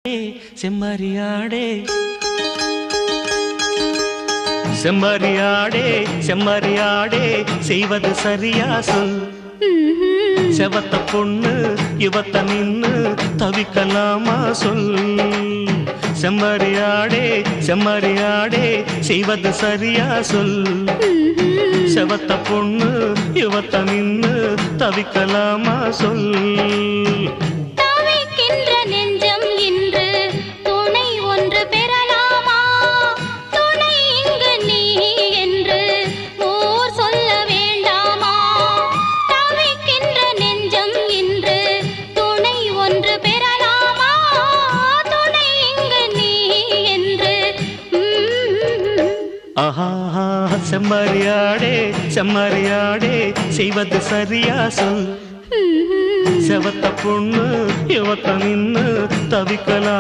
செம்மறியாடே செம்மறியாடே செம்மறியாடே செய்வது சரியா சொல். செவத்த பொண்ணு இவத்த நின்னு தவிக்கலாமா சொல். செம்மறியாடே செம்மறியாடே செய்வது சரியா சொல். செவத்த பொண்ணு இவத்த நின்னு தவிக்கலாமா சொல். ஆஹா செம்மறியாடே செம்மறியாடே செய்வது சரியா சொல். செவத்த பொண்ணு இவத்த நின்னு தவிக்கலாம்.